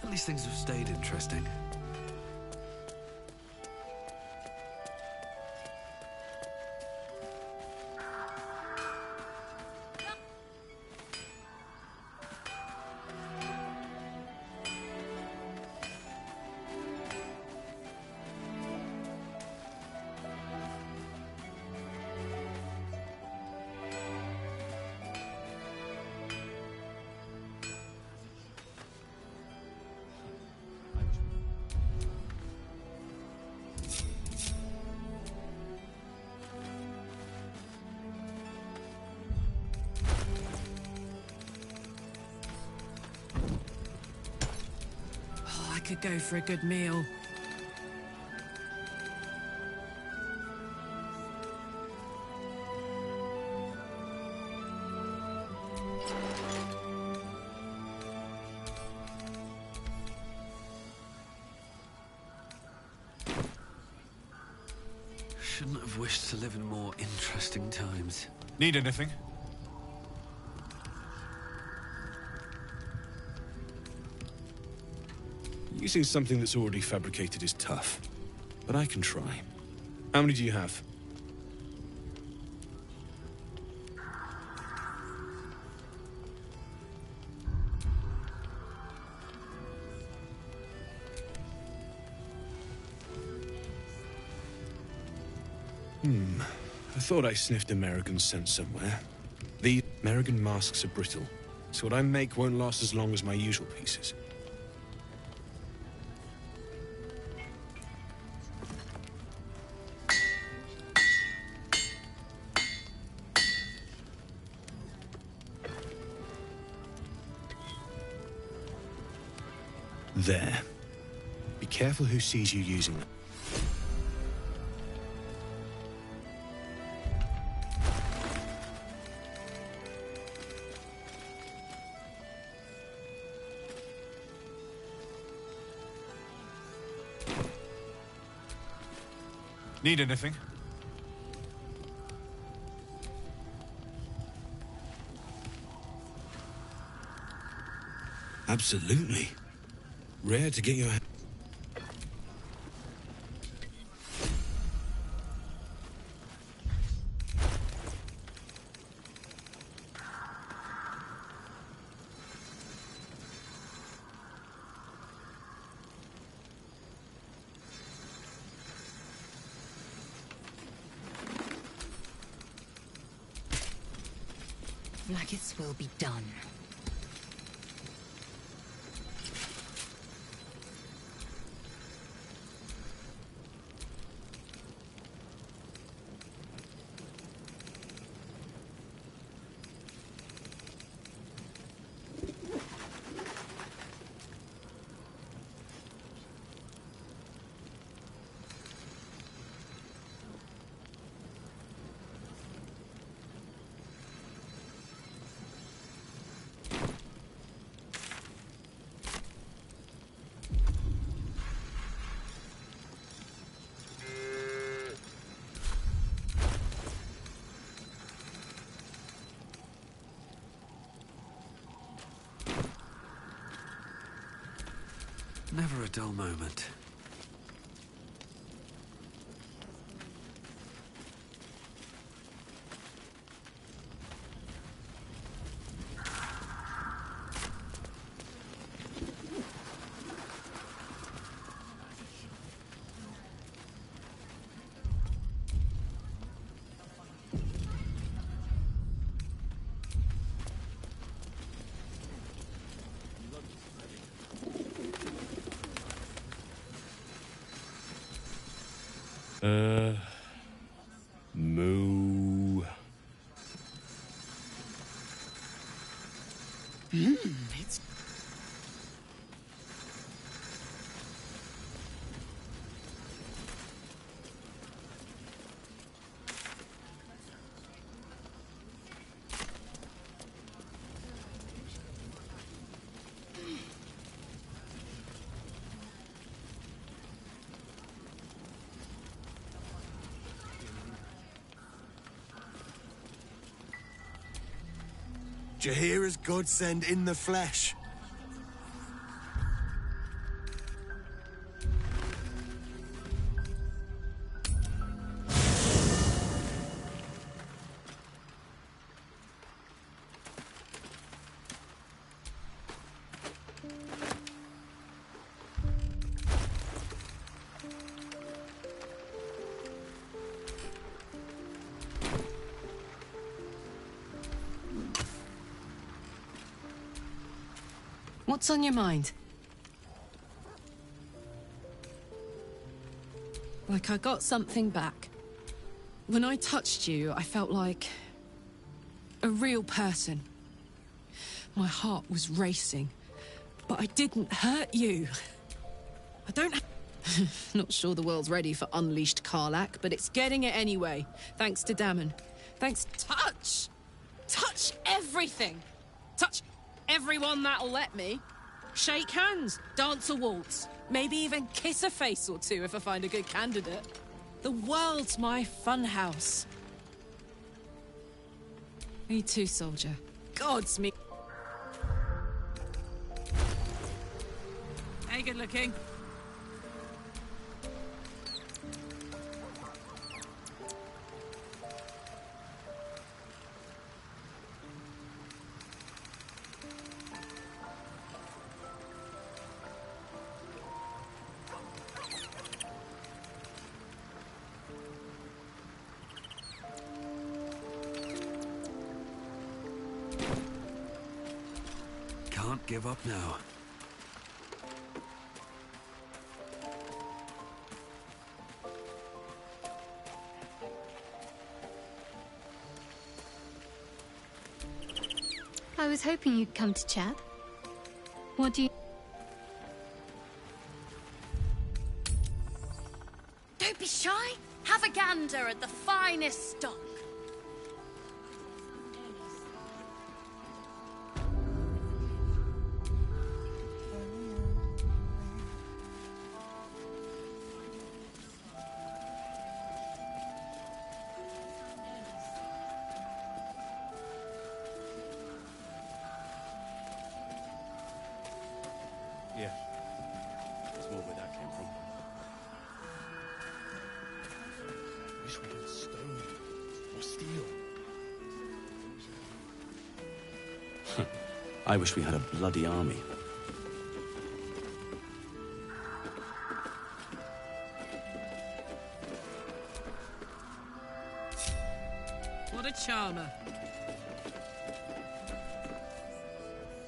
At least things have stayed interesting. Could go for a good meal. Shouldn't have wished to live in more interesting times. Need anything? Using something that's already fabricated is tough, but I can try. How many do you have? I thought I sniffed American scent somewhere. The American masks are brittle, so what I make won't last as long as my usual pieces. There. Be careful who sees you using them. Need anything? Absolutely. Rare to get your... Like it will be done. Never a dull moment. Moo. It's... Jahira's godsend in the flesh. What's on your mind? Like I got something back. When I touched you, I felt like a real person. My heart was racing, but I didn't hurt you. I don't... Not sure the world's ready for unleashed Karlach, but it's getting it anyway, thanks to Dammon. Thanks... Touch! Touch everything! Touch everyone that'll let me. Shake hands, dance a waltz, maybe even kiss a face or two if I find a good candidate. The world's my funhouse. Me too, soldier. God's me. Hey, good looking. Can't give up now. I was hoping you'd come to chat. What do you... Don't be shy. Have a gander at the finest stock. Yeah. That's more where that came from. Wish we had stone or steel. I wish we had a bloody army. What a charmer.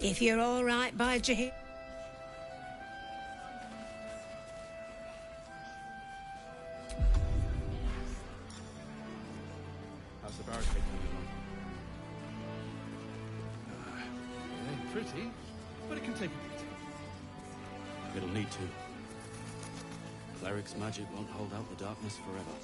If you're all right by Jahir... How's the barricade coming along? It ain't pretty, but it can take a beating. It'll need to. Cleric's magic won't hold out the darkness forever.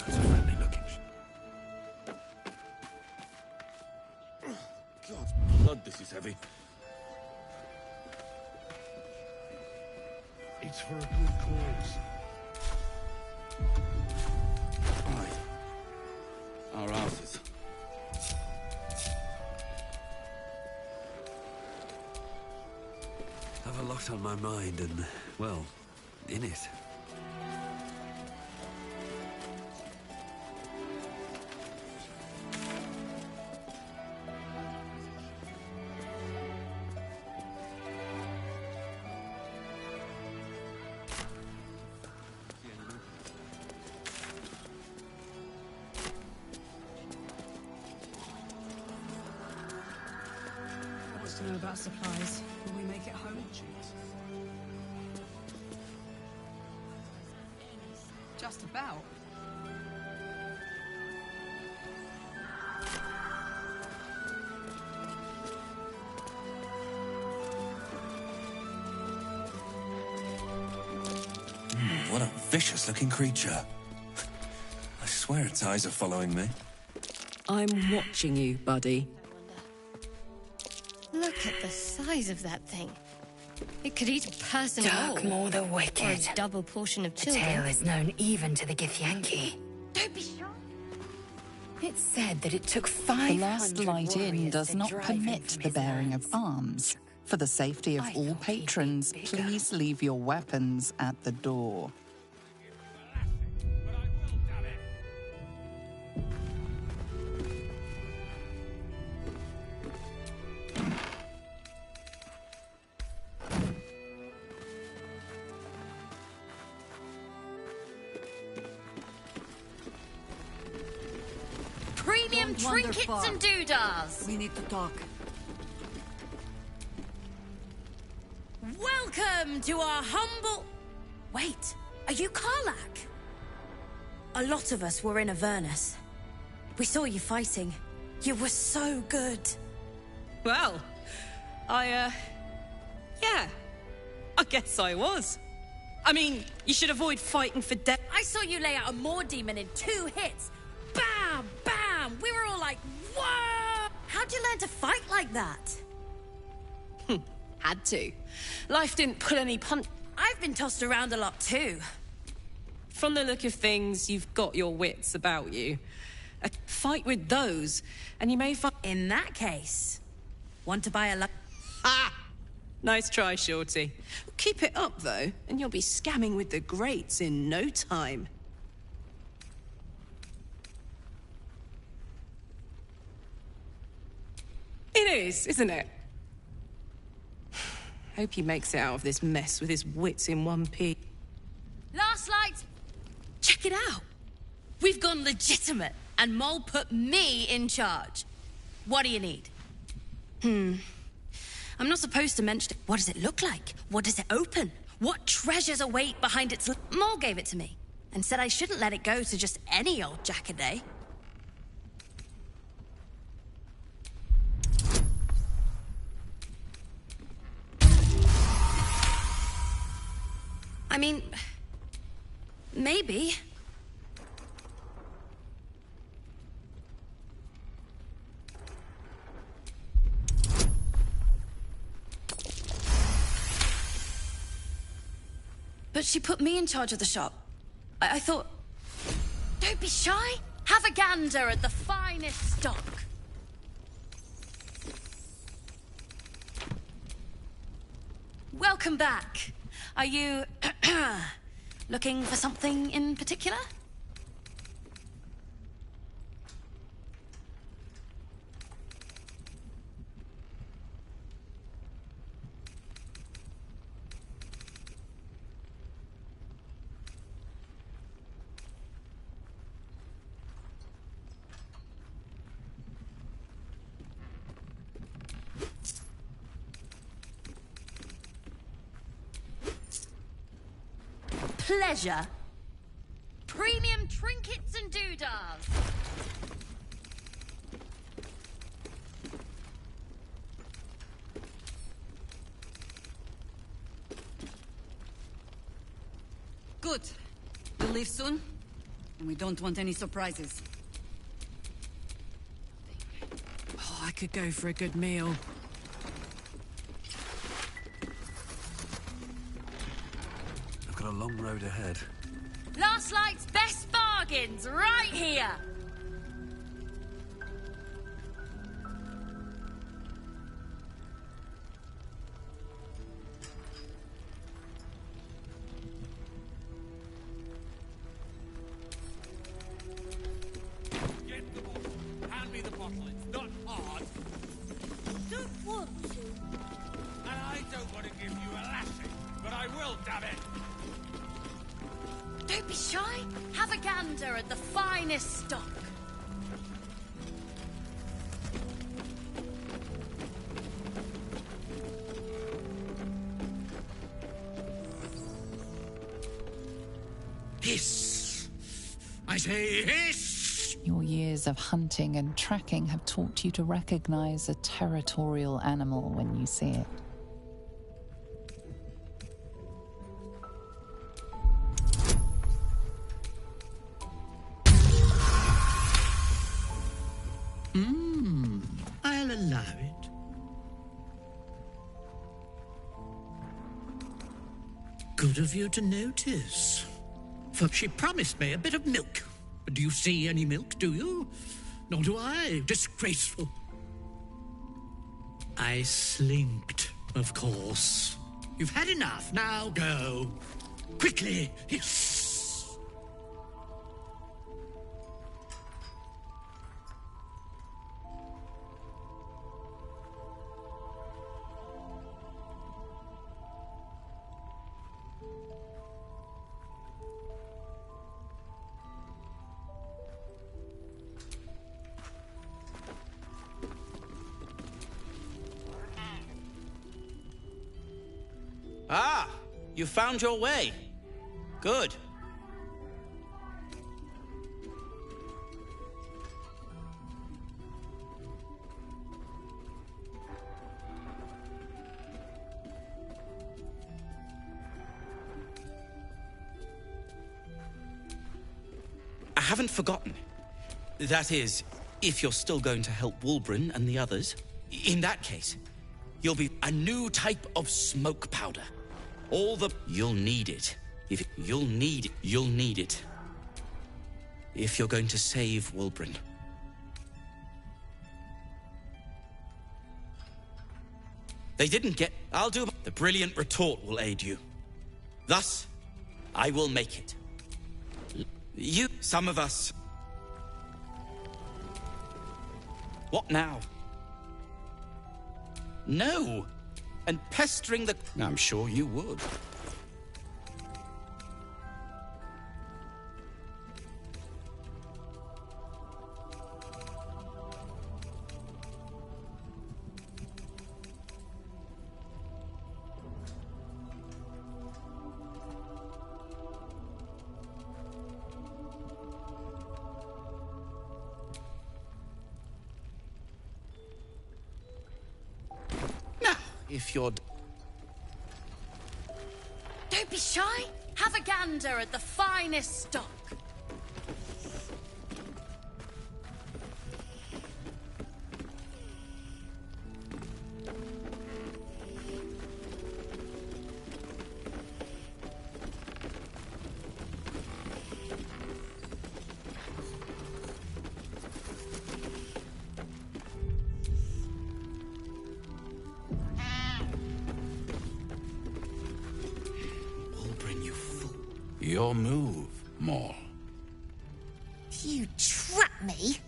That's a friendly looking God's blood, this is heavy. It's for a good cause. Right. Our asses. I've a lot on my mind and, well, in it. What's to know about supplies? Will we make it home? Just about. What a vicious-looking creature. I swear its eyes are following me. I'm watching you, buddy. Look at the size of that thing. It could eat a person whole. Darkmoor the Or Wicked. a double portion of The tale children. is known even to the Githyanki. Don't be shy. It's said that it took 500 The last light in warriors does to not drive him permit from the his bearing lands. of arms. For the safety of I all thought he'd be patrons, bigger. please leave your weapons at the door. Premium Don't wander trinkets far. and doodads. We need to talk. Welcome to our humble... Wait, are you Karlak? A lot of us were in Avernus. We saw you fighting. You were so good. Well, yeah. I guess I was. I mean, you should avoid fighting for death. I saw you lay out a Moor demon in 2 hits. Bam! Bam! We were all like, whoa! How'd you learn to fight like that? Had to. Life didn't pull any punch. I've been tossed around a lot too. From the look of things, you've got your wits about you. Fight with those, and you may find... In that case, want to buy a... Ha! Nice try, Shorty. Keep it up, though, and you'll be scamming with the greats in no time. It is, isn't it? Hope he makes it out of this mess with his wits in one piece. Last light! Check it out. We've gone legitimate, and Mole put me in charge. What do you need? I'm not supposed to mention... What does it look like? What does it open? What treasures await behind its... Mole gave it to me, and said I shouldn't let it go to just any old jackaday. I mean... maybe. But she put me in charge of the shop. I thought... Don't be shy. Have a gander at the finest stock. Welcome back. Are you... looking for something in particular? Pleasure. Premium trinkets and doodads. Good. We'll leave soon, and we don't want any surprises. Oh, I could go for a good meal. got a long road ahead. Last Light's best bargains, right here! Get the bottle. Hand me the bottle. It's not hard. Don't want to. And I don't want to give you a lashing, but I will, damn it! Don't be shy. Have a gander at the finest stock. Hiss! I say hiss! Your years of hunting and tracking have taught you to recognize a territorial animal when you see it. I'll allow it. Good of you to notice. For she promised me a bit of milk. Do you see any milk, do you? Nor do I. Disgraceful. I slinked, of course. You've had enough. Now go. Quickly. Hiss. Ah, you found your way. Good. I haven't forgotten. That is, if you're still going to help Wulbren and the others. In that case, you'll be a new type of smoke powder. You'll need it. You'll need it. If you're going to save Wulbren. They didn't get... The brilliant retort will aid you. Thus, I will make it. Some of us... What now? No! And pestering the... I'm sure you would. Now, if you're... Don't be shy. Have a gander at the finest stock. Your move, Maul. You trap me?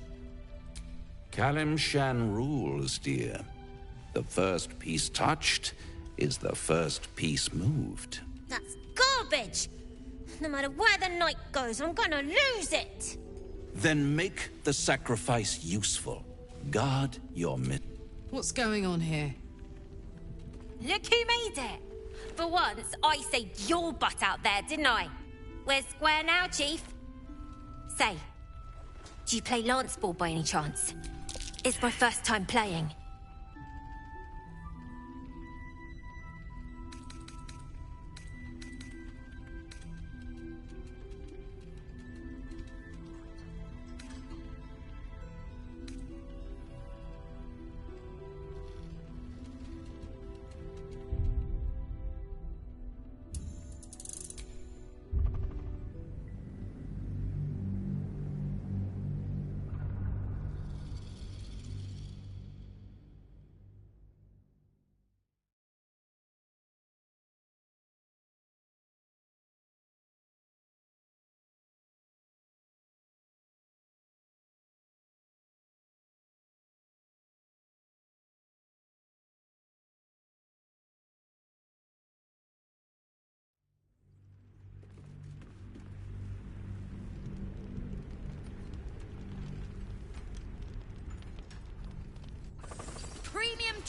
Kalim Shan rules, dear. The first piece touched is the first piece moved. That's garbage! No matter where the night goes, I'm gonna lose it! Then make the sacrifice useful. Guard your What's going on here? Look who made it! For once, I saved your butt out there, didn't I? We're square now, Chief. Say, do you play lance ball by any chance? It's my first time playing.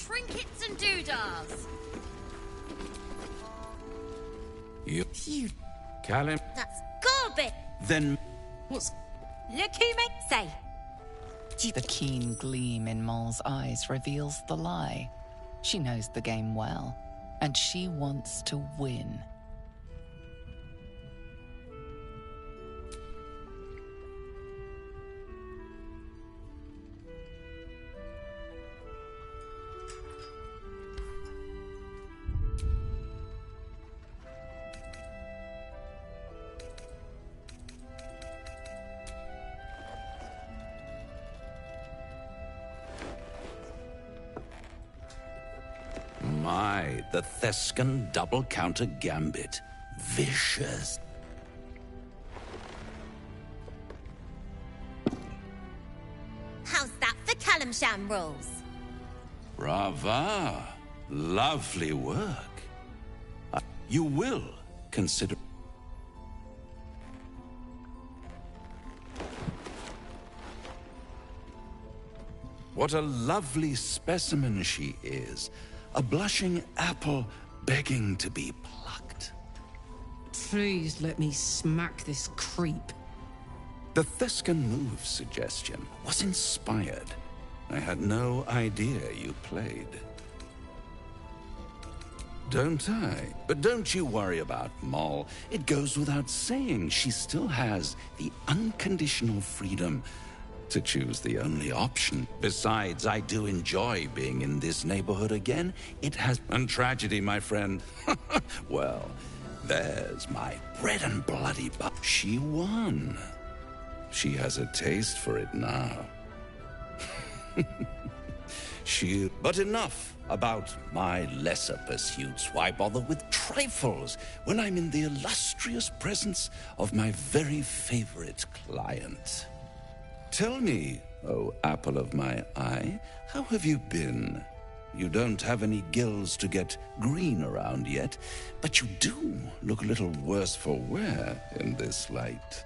trinkets and doodahs. You... You... Callum... That's garbage. Then... What's... Look who made... Say. The keen gleam in Moll's eyes reveals the lie. She knows the game well, and she wants to win. My, the Thescan double counter gambit. Vicious. How's that for Calamsham rules? Brava. Lovely work. You will consider... What a lovely specimen she is. A blushing apple begging to be plucked. Please let me smack this creep. The Thescan move suggestion was inspired. I had no idea you played. Don't I? But don't you worry about Moll. It goes without saying she still has the unconditional freedom to choose the only option. Besides, I do enjoy being in this neighborhood again. It has been tragedy, my friend. Well, there's my bread and bloody butt. She won. She has a taste for it now. But enough about my lesser pursuits. Why bother with trifles when I'm in the illustrious presence of my very favorite client? Tell me, oh apple of my eye, how have you been? You don't have any gills to get green around yet, but you do look a little worse for wear in this light.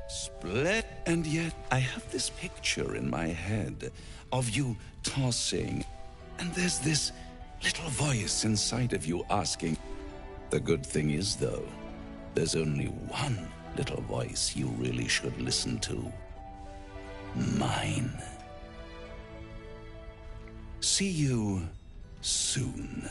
Split. And yet, I have this picture in my head of you tossing, and there's this little voice inside of you asking. The good thing is, though, there's only one little voice you really should listen to. Mine. See you soon.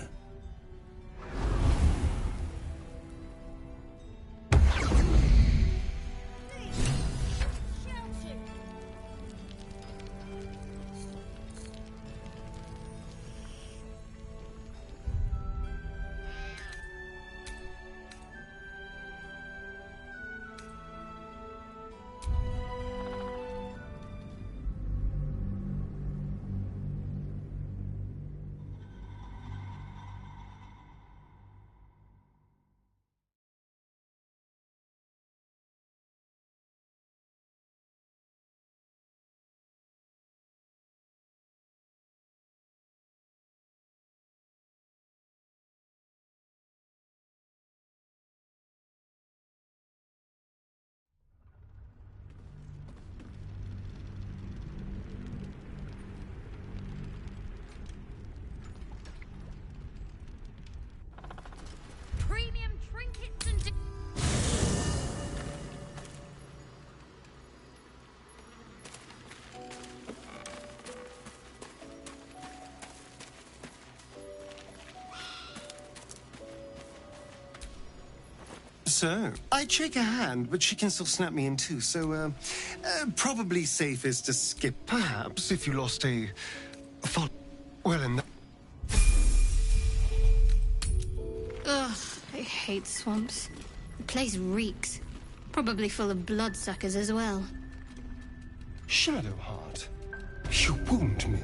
Premium trinkets and... So, I'd shake her hand, but she can still snap me in two, so, probably safest to skip. Perhaps if you lost a... well, in that... Ugh, I hate swamps. The place reeks. Probably full of bloodsuckers as well. Shadowheart, you wound me.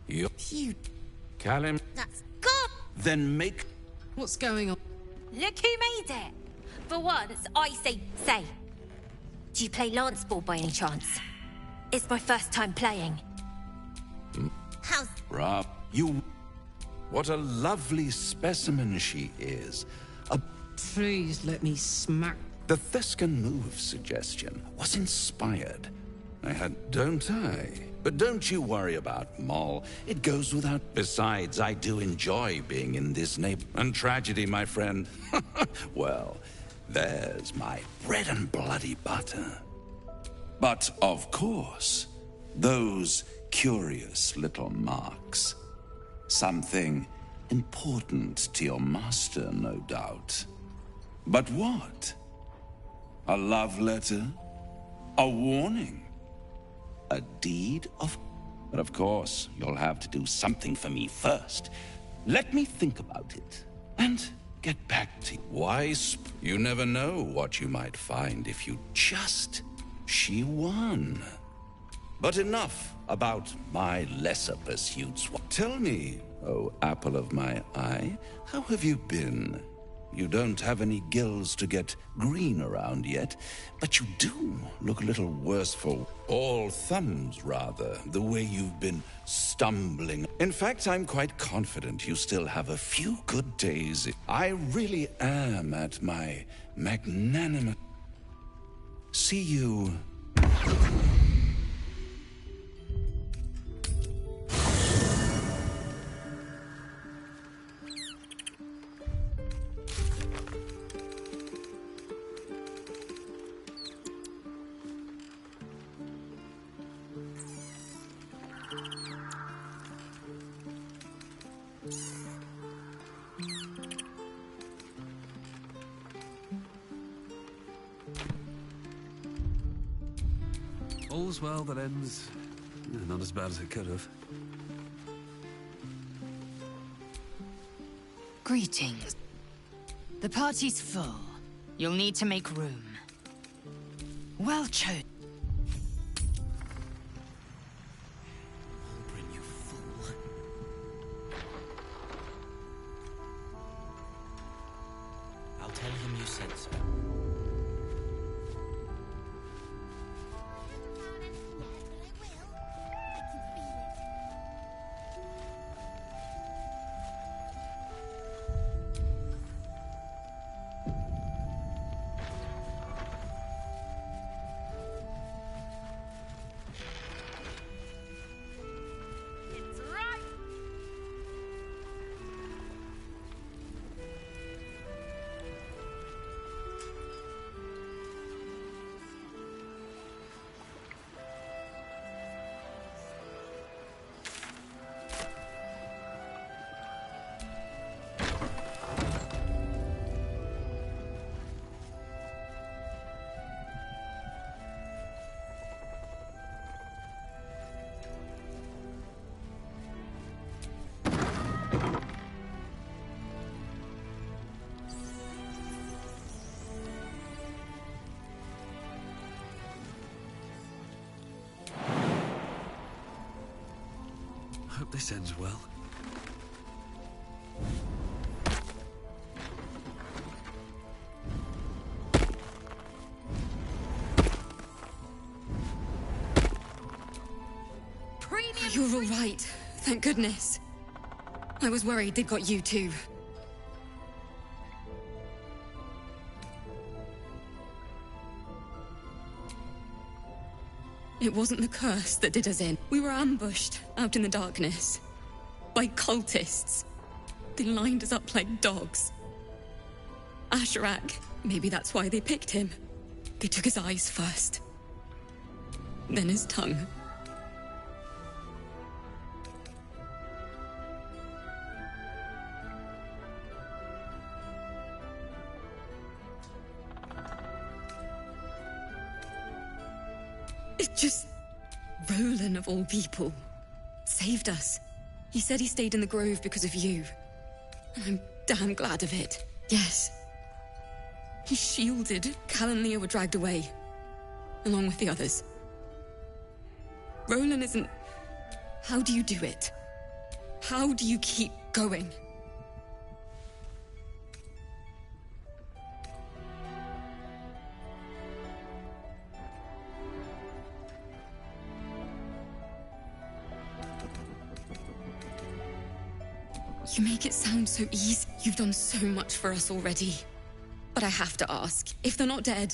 You... Callum. That's good. Then make... What's going on? Look who made it. For once, I say... Do you play lance ball by any chance? It's my first time playing. How's... Rob, you... What a lovely specimen she is. Please let me smack... The Thescan move suggestion was inspired. I had, don't I? But don't you worry about Moll. It goes without. Besides, I do enjoy being in this neighborhood. And tragedy, my friend. Well, there's my bread and bloody butter. But, of course, those curious little marks. Something important to your master, no doubt. But what? A love letter? A warning? A deed of... But of course, you'll have to do something for me first. Let me think about it, and get back to you. Why, you never know what you might find if you just... She won. But enough about my lesser pursuits. Tell me, oh apple of my eye, how have you been? You don't have any gills to get green around yet, but you do look a little worse for all thumbs, rather, the way you've been stumbling. In fact, I'm quite confident you still have a few good days. I really am at my magnanimous... See you... All's well that ends. Not as bad as it could have. Greetings. The party's full. You'll need to make room. Well chosen. I'll tell him you said so. Hope this ends well. You're all right. Thank goodness. I was worried they'd got you too. It wasn't the curse that did us in. We were ambushed out in the darkness by cultists. They lined us up like dogs. Asherak, maybe that's why they picked him. They took his eyes first, then his tongue. It just... Roland, of all people, saved us. He said he stayed in the grove because of you. And I'm damn glad of it. Yes. He shielded Cal and Leah were dragged away, along with the others. Roland isn't... How do you do it? How do you keep going? You make it sound so easy. You've done so much for us already. But I have to ask, if they're not dead,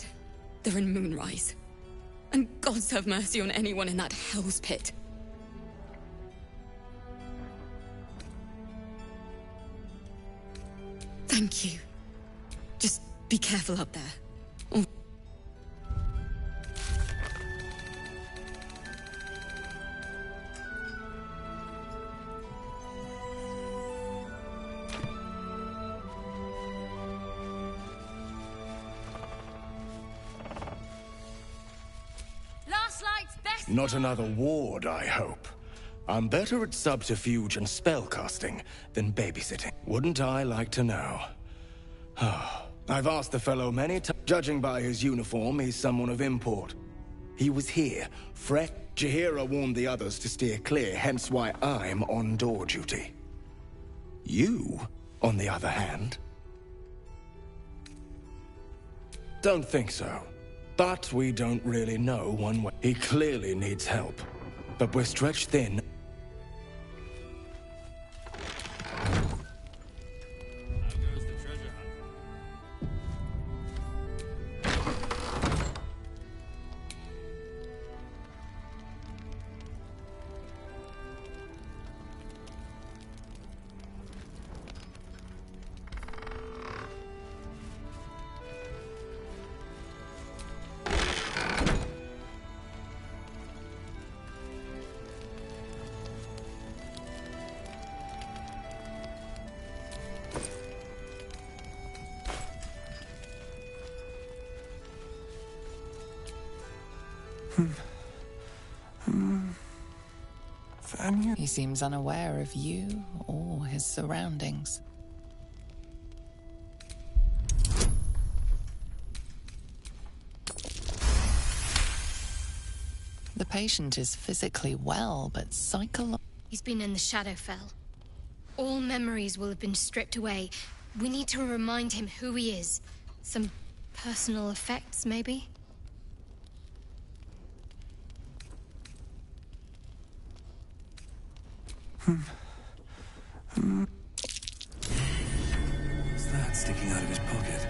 they're in Moonrise. And gods have mercy on anyone in that hell's pit. Thank you. Just be careful up there. Oh. Last light's best. Not another ward, I hope. I'm better at subterfuge and spellcasting than babysitting. Wouldn't I like to know? I've asked the fellow many times. Judging by his uniform, he's someone of import. He was here, Jahira warned the others to steer clear, hence why I'm on door duty. You, on the other hand? Don't think so. But we don't really know one way. He clearly needs help. But we're stretched thin. He seems unaware of you or his surroundings. The patient is physically well, but psychologically... He's been in the Shadowfell. All memories will have been stripped away. We need to remind him who he is. Some personal effects, maybe? What's that sticking out of his pocket?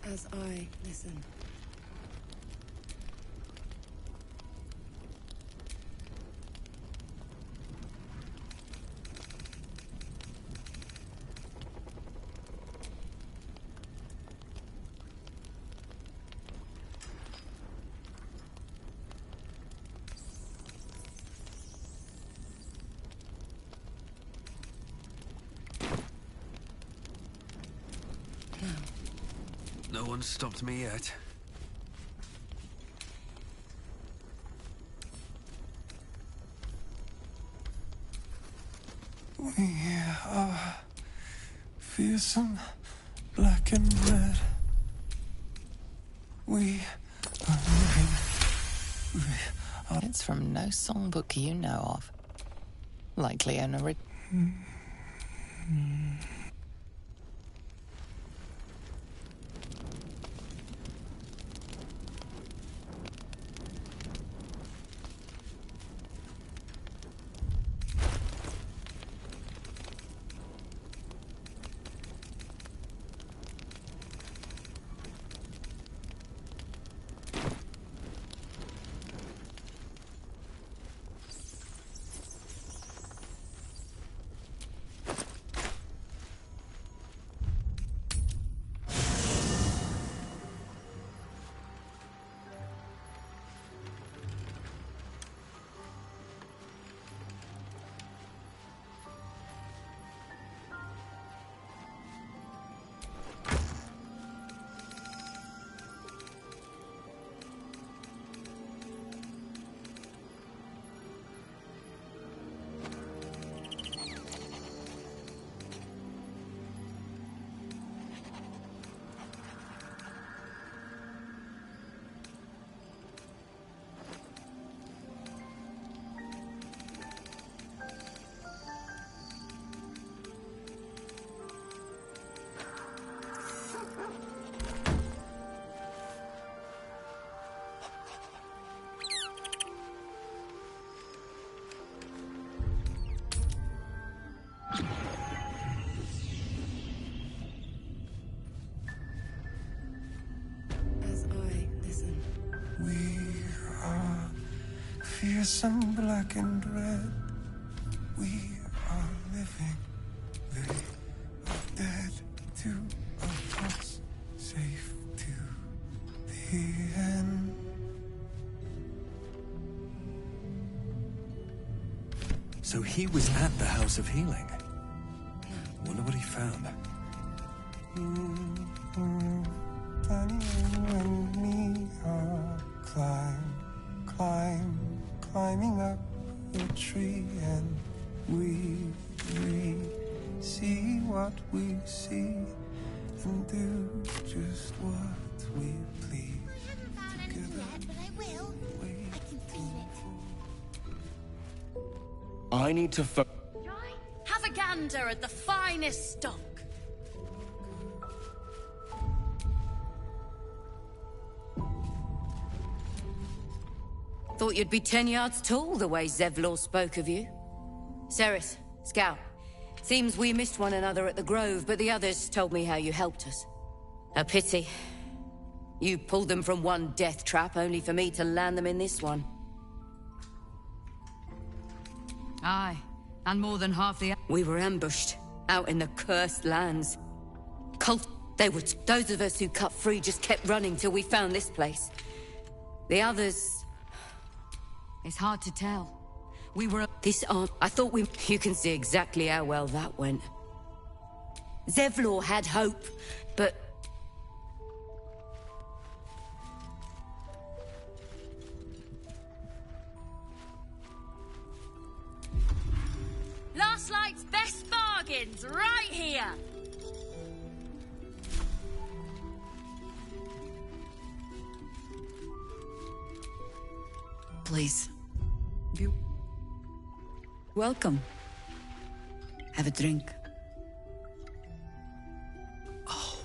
As I listen. No one's stopped me yet. We are fearsome, black and red. We are living. It's from no songbook you know of. Likely an original. fearsome black and red. We are living, they are dead. Two of us, safe to the end. So he was at the House of Healing. Wonder what he found. Danny and me are climbing up a tree, and we see what we see and do just what we please. Together, I need to Have a gander at the finest stock. Thought you'd be 10 yards tall the way Zevlor spoke of you. Ceres, Scout. Seems we missed one another at the Grove, but the others told me how you helped us. A pity. You pulled them from one death trap, only for me to land them in this one. Aye, and more than half the... We were ambushed, out in the cursed lands. Those of us who cut free just kept running till we found this place. The others... It's hard to tell. We were... I thought we... You can see exactly how well that went. Zevlor had hope, but... Last Light's best bargains, right here! Please. You... Welcome. Have a drink. Oh,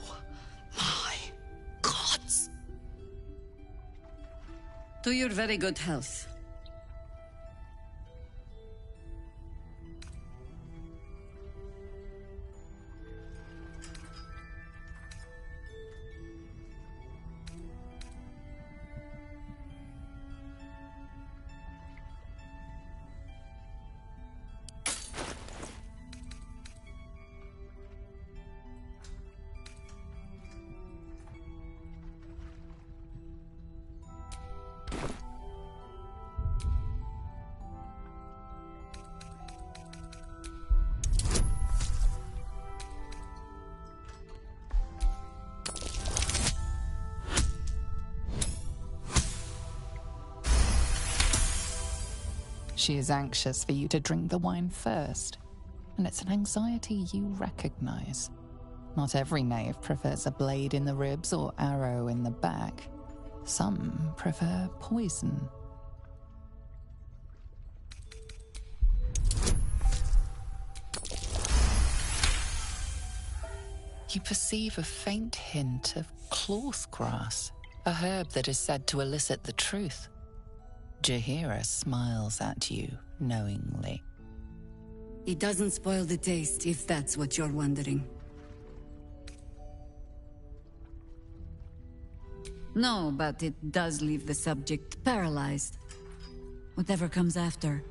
my gods. To your very good health. She is anxious for you to drink the wine first, and it's an anxiety you recognize. Not every knave prefers a blade in the ribs or arrow in the back. Some prefer poison. You perceive a faint hint of cloth grass, a herb that is said to elicit the truth. Jaheira smiles at you knowingly. It doesn't spoil the taste, if that's what you're wondering. No, but it does leave the subject paralyzed. Whatever comes after,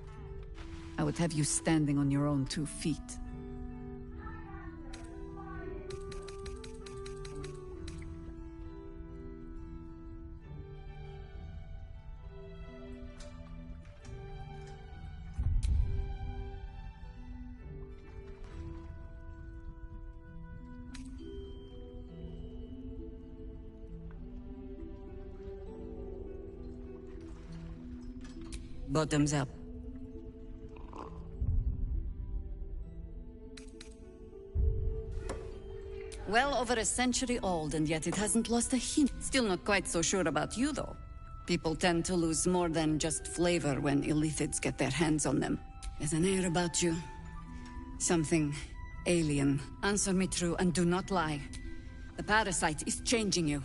I would have you standing on your own 2 feet. Bottoms up. Well over a century old, and yet it hasn't lost a hint. Still not quite so sure about you, though. People tend to lose more than just flavor when illithids get their hands on them. There's an air about you. Something alien. Answer me true and do not lie. The parasite is changing you,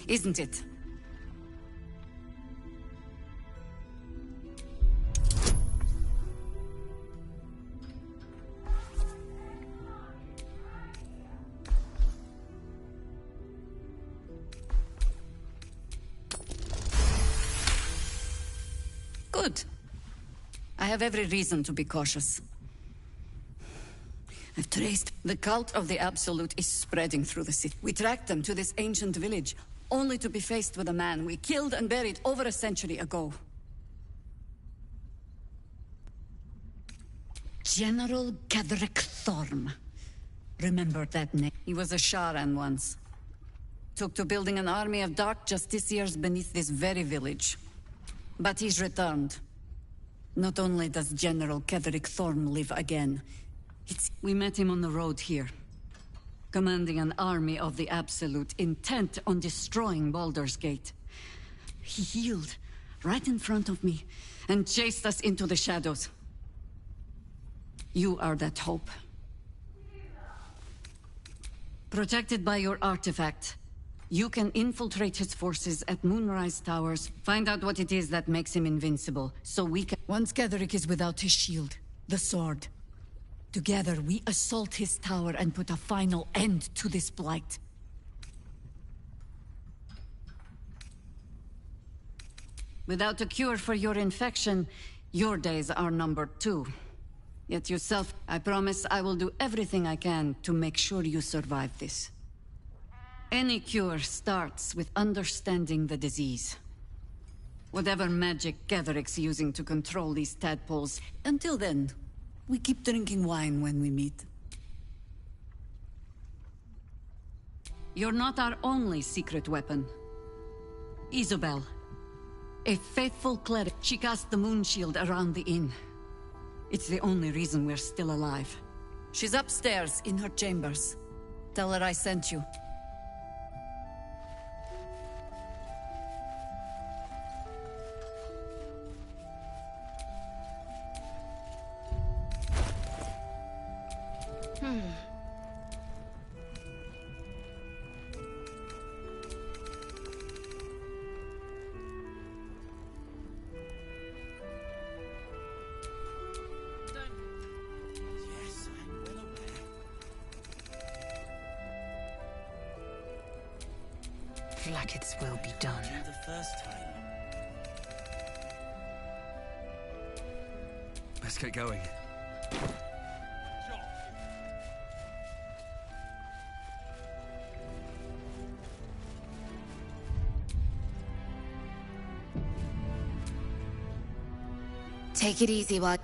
isn't it? Good. I have every reason to be cautious. I've traced... The cult of the Absolute is spreading through the city. We tracked them to this ancient village, only to be faced with a man we killed and buried over a century ago. General Gedrick Thorm. Remember that name. He was a Sharan once. Took to building an army of dark justiciars beneath this very village. But he's returned. Not only does General Gedrick Thorm live again, we met him on the road here. Commanding an army of the Absolute, intent on destroying Baldur's Gate. He healed right in front of me and chased us into the shadows. You are that hope. Protected by your artifact, you can infiltrate his forces at Moonrise Towers, find out what it is that makes him invincible, so we can... Once Gedrick is without his shield, the sword. Together, we assault his tower and put a final end to this blight. Without a cure for your infection, your days are numbered too. Yet yourself, I promise I will do everything I can to make sure you survive this. Any cure starts with understanding the disease. Whatever magic Gedrick's using to control these tadpoles, until then, we keep drinking wine when we meet. You're not our only secret weapon. Isobel, a faithful cleric, she cast the moon shield around the inn. It's the only reason we're still alive. She's upstairs in her chambers. Tell her I sent you. Blackets will be done. The first time. Let's get going. Take it easy, bud.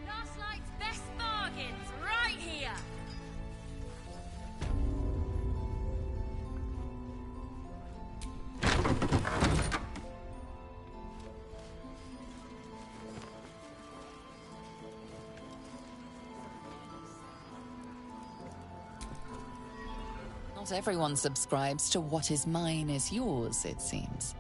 Last night's best bargains, right here. Not everyone subscribes to what is mine is yours, it seems.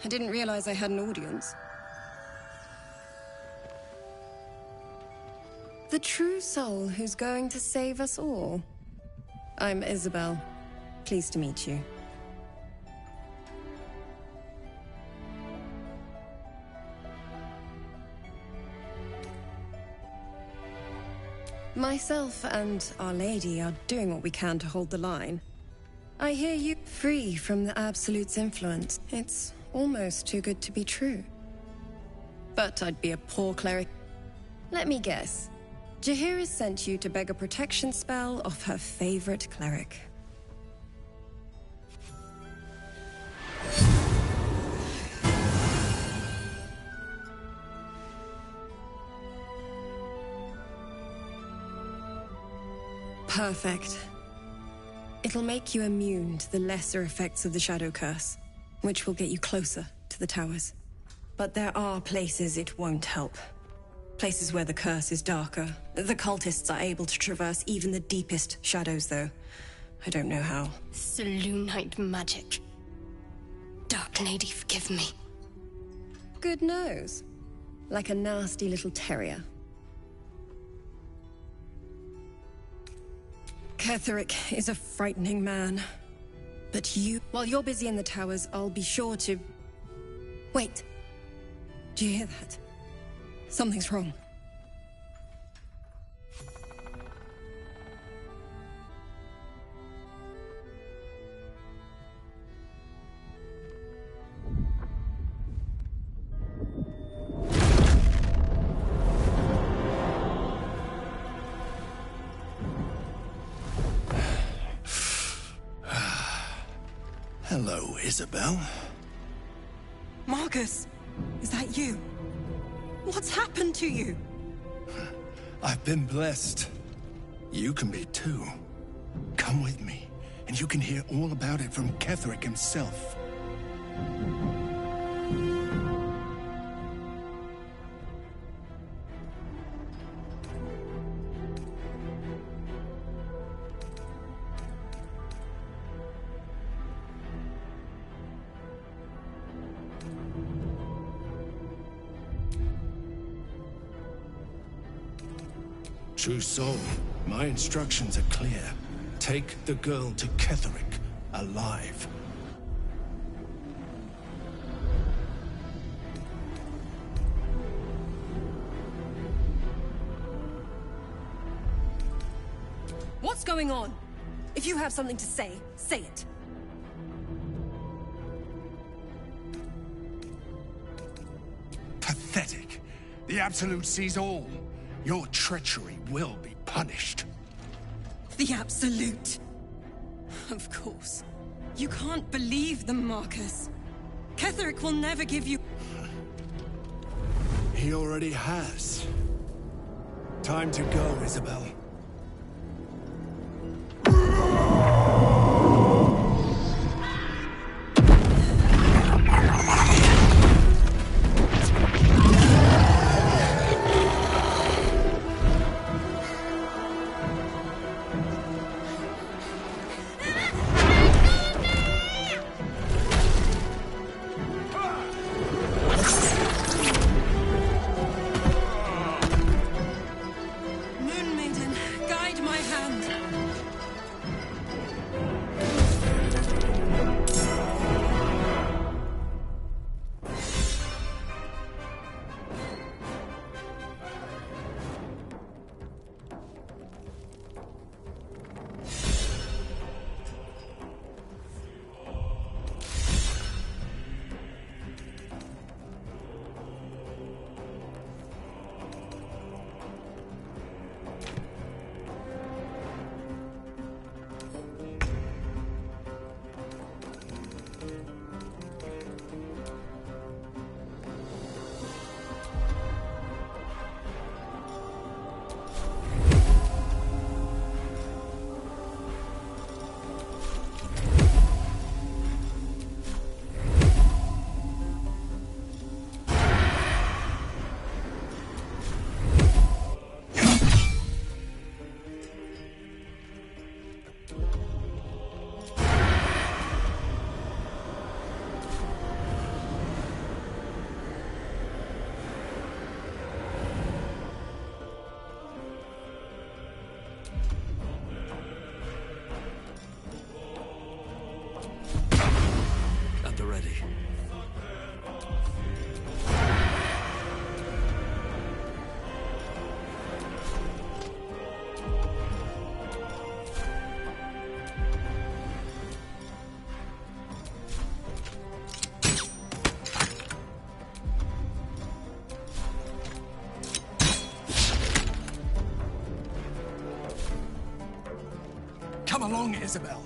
I didn't realize I had an audience. The true soul who's going to save us all. I'm Isabel. Pleased to meet you. Myself and Our Lady are doing what we can to hold the line. I hear you free from the Absolute's influence. It's almost too good to be true. But I'd be a poor cleric. Let me guess. Jaheira sent you to beg a protection spell off her favorite cleric. Perfect. It'll make you immune to the lesser effects of the Shadow Curse, which will get you closer to the towers. But there are places it won't help. Places where the curse is darker. The cultists are able to traverse even the deepest shadows, though. I don't know how. Selûnite magic. Dark Lady, forgive me. Good nose. Like a nasty little terrier. Ketheric is a frightening man. But while you're busy in the towers, I'll be sure to... Wait. Do you hear that? Something's wrong. Hello, Isabel. Marcus, is that you? What's happened to you? I've been blessed. You can be too. Come with me, and you can hear all about it from Ketheric himself. True soul, my instructions are clear. Take the girl to Ketheric, alive. What's going on? If you have something to say, say it. Pathetic. The Absolute sees all. Your treachery will be punished. The Absolute. Of course. You can't believe them, Marcus. Ketheric will never give you... He already has. Time to go, Isabel. Come along, Isabel.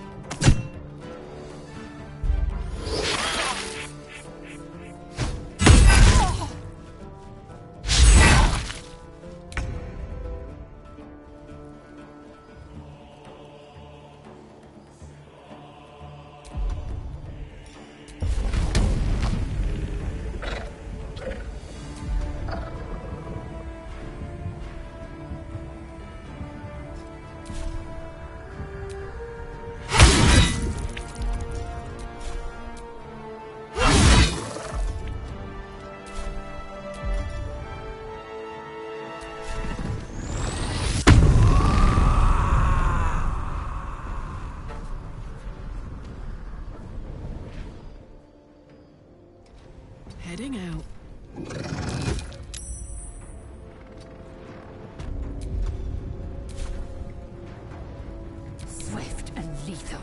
Swift and lethal.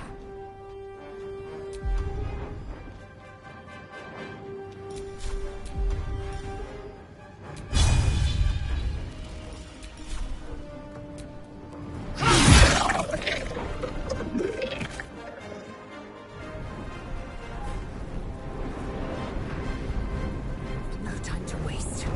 No time to waste.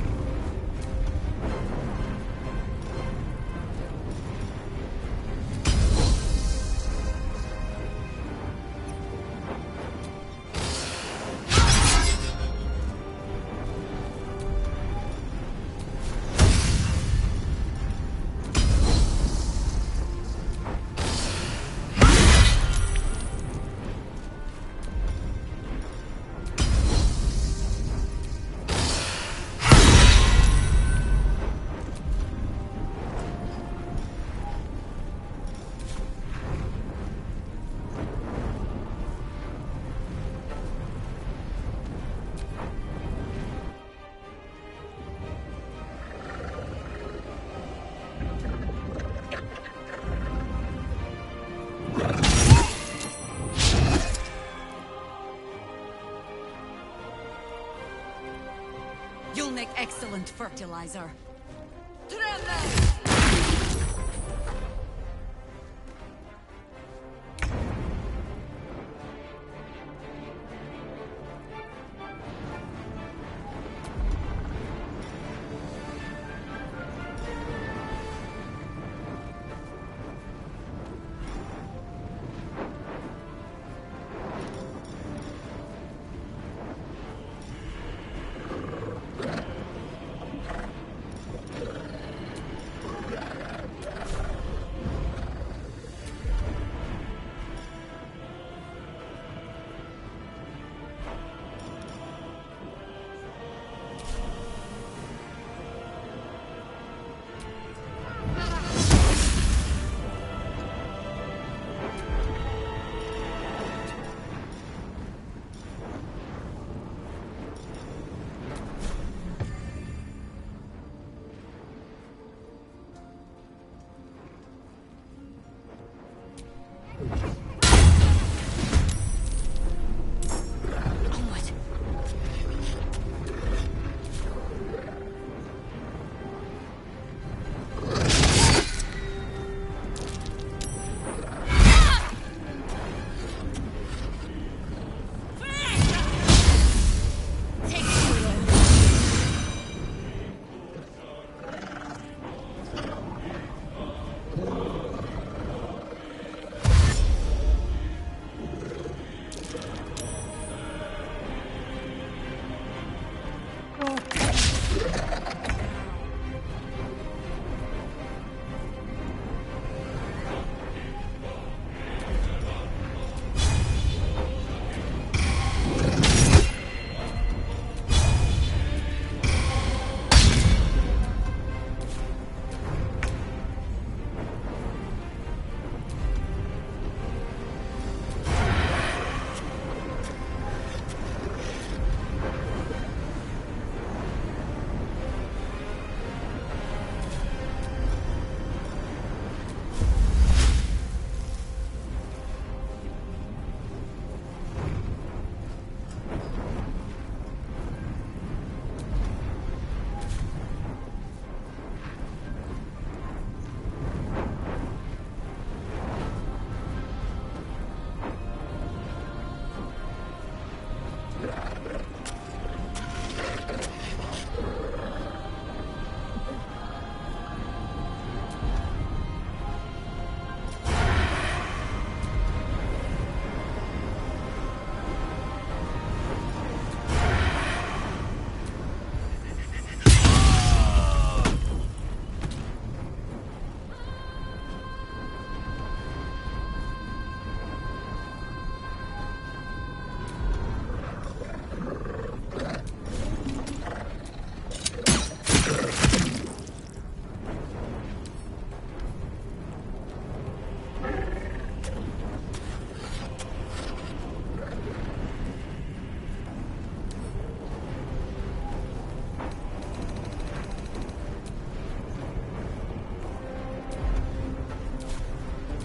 You'll make excellent fertilizer.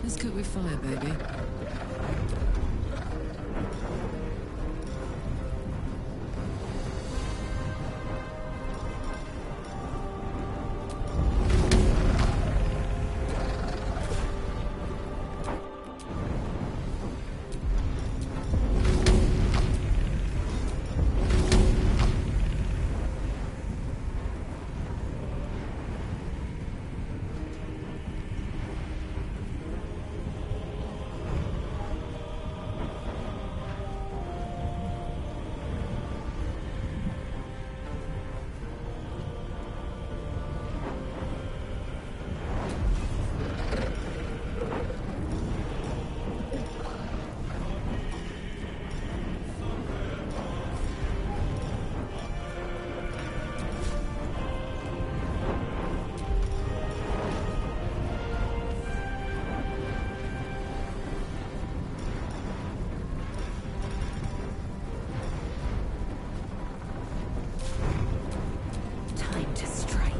Let's cook with fire, baby. Time to strike.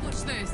Watch this.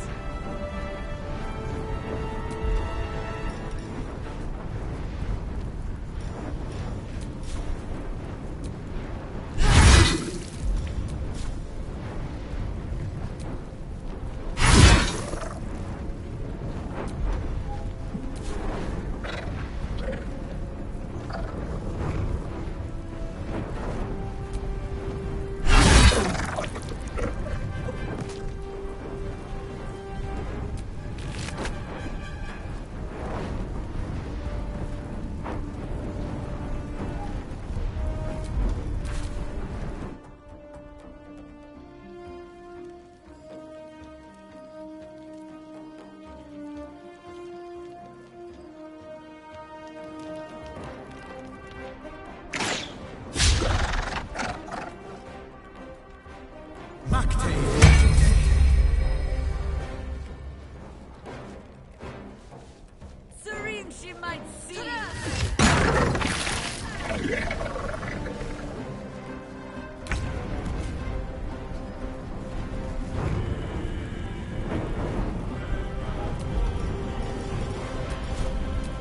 Serene, she might see.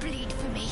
Bleed for me.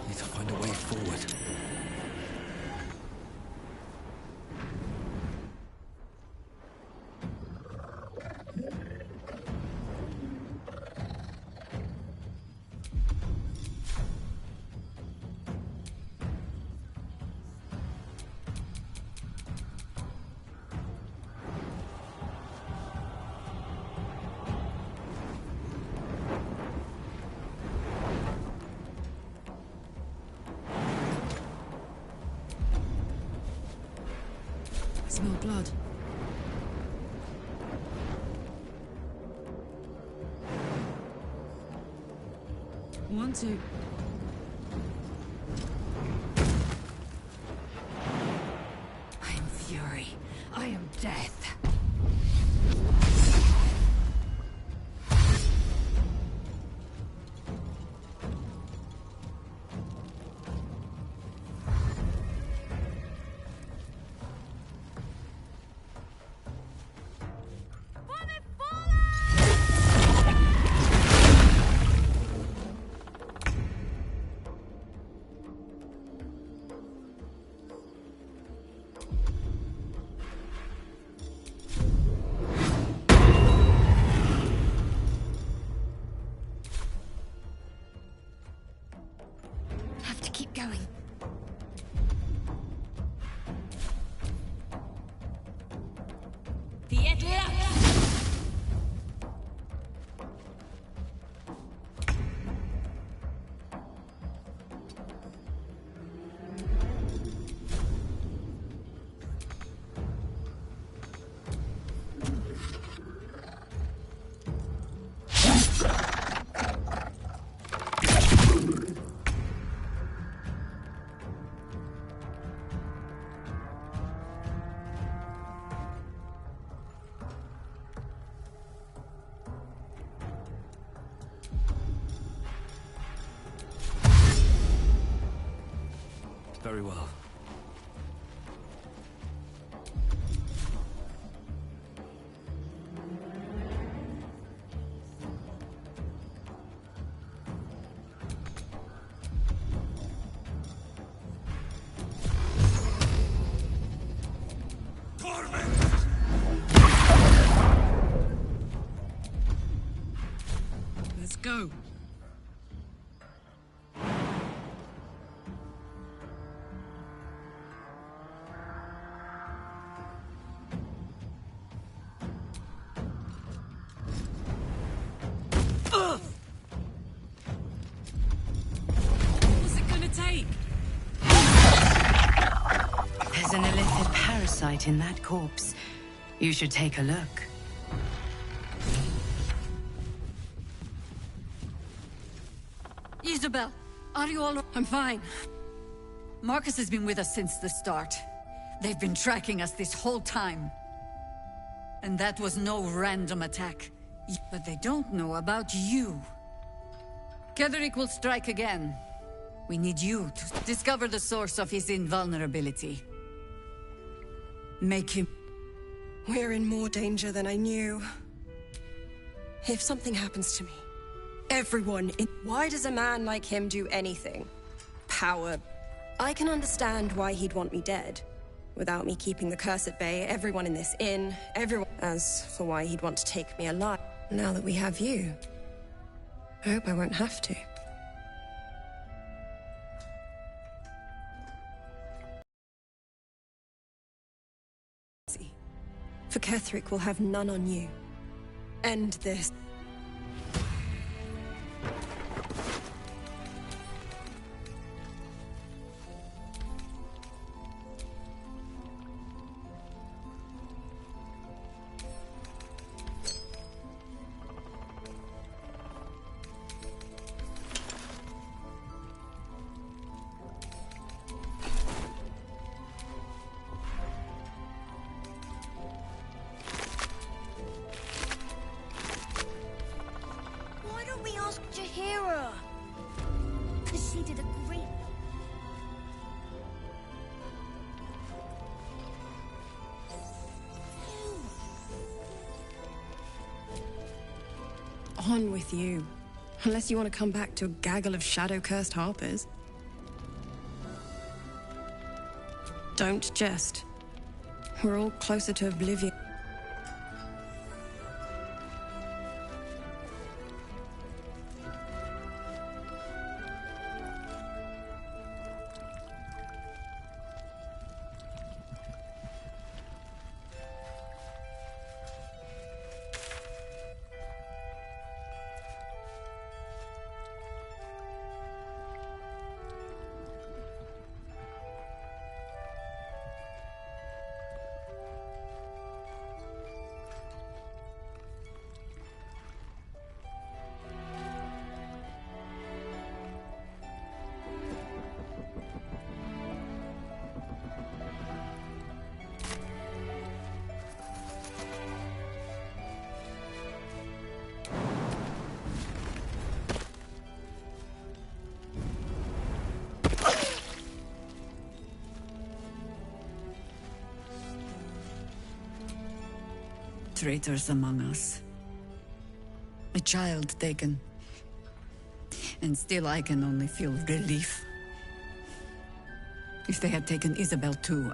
Need to find a way forward. I smell blood. 1, 2. I am fury. I am death. Have to keep going. Very well. Let's go. What's it gonna take? There's an illithid parasite in that corpse. You should take a look. Isabel, are you all right? I'm fine. Marcus has been with us since the start. They've been tracking us this whole time. And that was no random attack. But they don't know about you. Ketheric will strike again. We need you to discover the source of his invulnerability. Make him... We're in more danger than I knew. If something happens to me, everyone in... Why does a man like him do anything? Power. I can understand why he'd want me dead. Without me keeping the curse at bay, everyone in this inn, everyone... As for why he'd want to take me alive, now that we have you, I hope I won't have to. For Ketheric will have none on you. End this. Why don't we ask Jahira? Because she did a great... On with you. Unless you want to come back to a gaggle of shadow-cursed harpers. Don't jest. We're all closer to oblivion. traitors among us. A child taken. And still I can only feel relief. If they had taken Isabel too,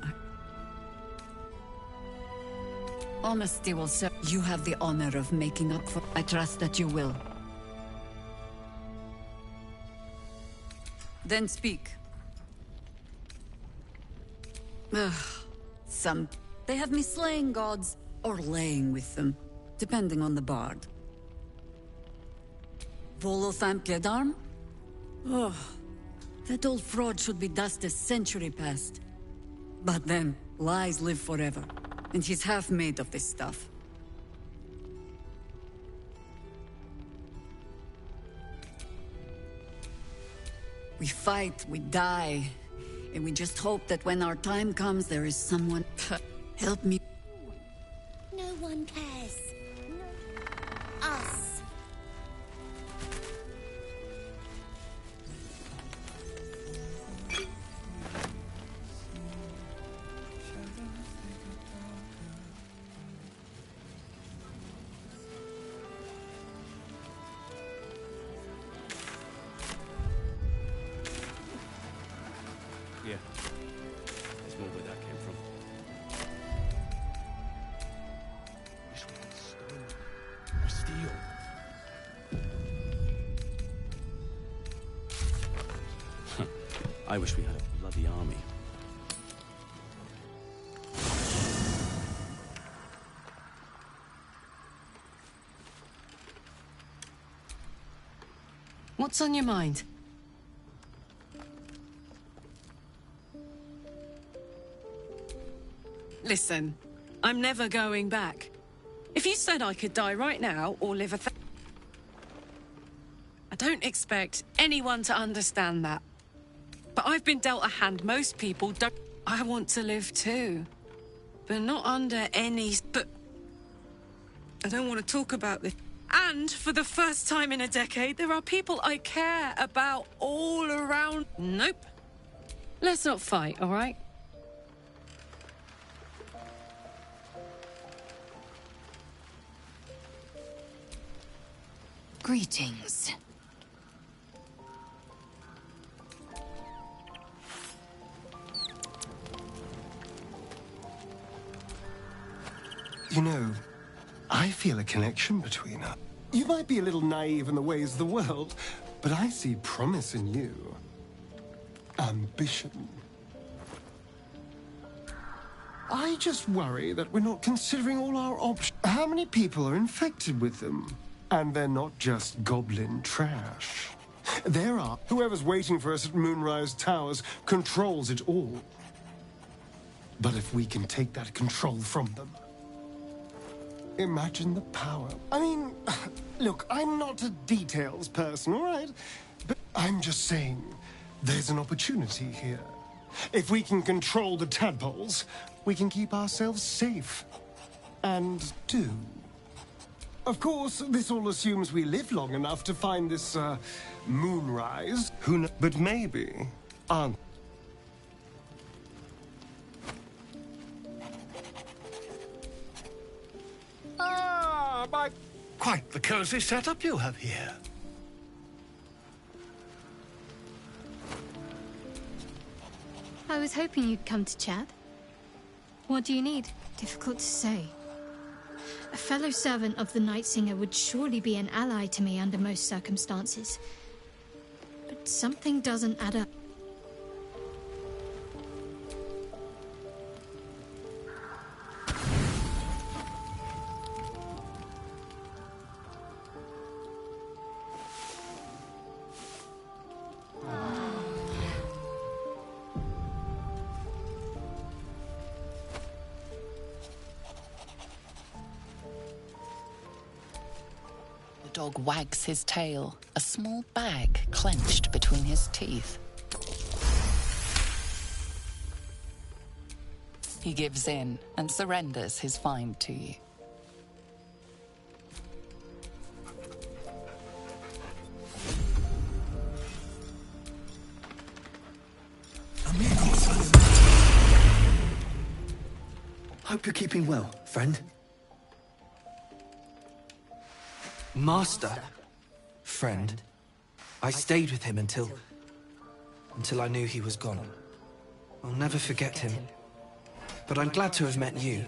honesty will serve. You have the honor of making up for... I trust that you will. Then speak. Ugh. Some... They have me slaying gods, or laying with them, depending on the bard. Volothamp Gedarm? Oh, that old fraud should be dust a century past. But then, lies live forever, and he's half made of this stuff. We fight, we die, and we just hope that when our time comes, there is someone... Help me. No one cares. No. Us. Yeah. There's more where that came from. This one's stone. Or steel. I wish we had a bloody army. What's on your mind? Listen, I'm never going back. If you said I could die right now or live I don't expect anyone to understand that. But I've been dealt a hand most people don't. I want to live too. But not under any... But I don't want to talk about this. And for the first time in a decade, there are people I care about all around. Nope. Let's not fight, all right? Greetings. You know, I feel a connection between us. You might be a little naive in the ways of the world, but I see promise in you. Ambition. I just worry that we're not considering all our options. How many people are infected with them? And they're not just goblin trash. There are. Whoever's waiting for us at Moonrise Towers controls it all. But if we can take that control from them, imagine the power. I mean, look, I'm not a details person, all right? But I'm just saying, there's an opportunity here. If we can control the tadpoles, we can keep ourselves safe. And do. Of course, this all assumes we live long enough to find this, moonrise. Who knows? But maybe, aren't. Ah, my... Quite the cozy setup you have here. I was hoping you'd come to chat. What do you need? Difficult to say. A fellow servant of the Night Singer would surely be an ally to me under most circumstances. But something doesn't add up. The dog wags his tail, a small bag clenched between his teeth. He gives in and surrenders his find to you. Hope you're keeping well, friend. Master? Friend? I stayed with him until I knew he was gone. I'll never forget him. But I'm glad to have met you.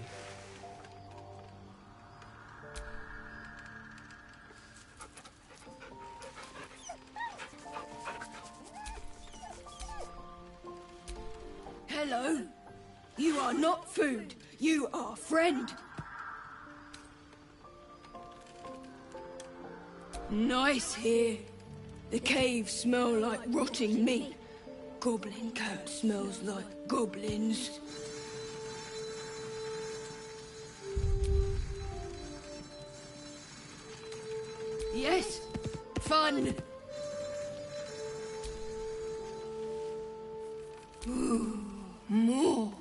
Hello. You are not food. You are friend. Nice here. The caves smell like rotting meat. Goblin cat smells like goblins. Yes, fun. Ooh, more.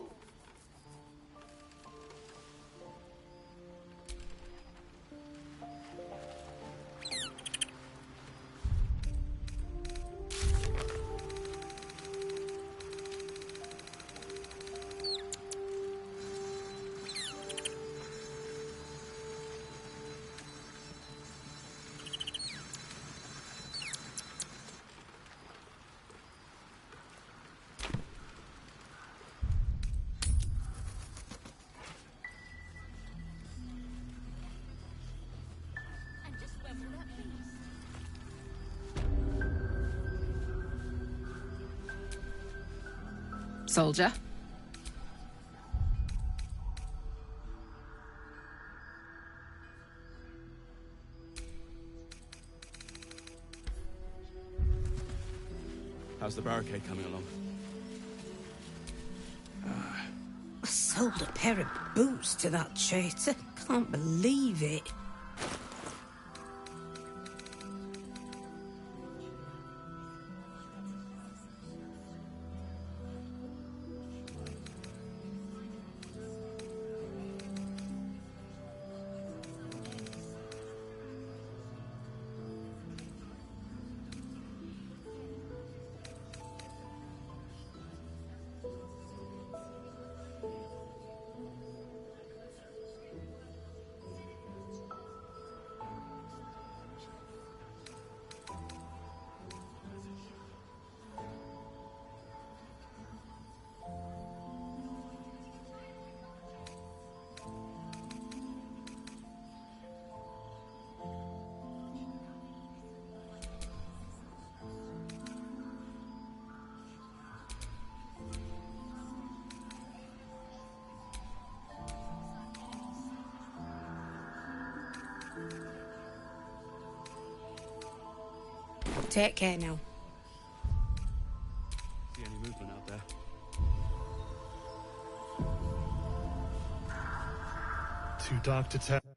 Soldier. How's the barricade coming along? I sold a pair of boots to that traitor. Can't believe it. Take care now. See any movement out there? Too dark to tell.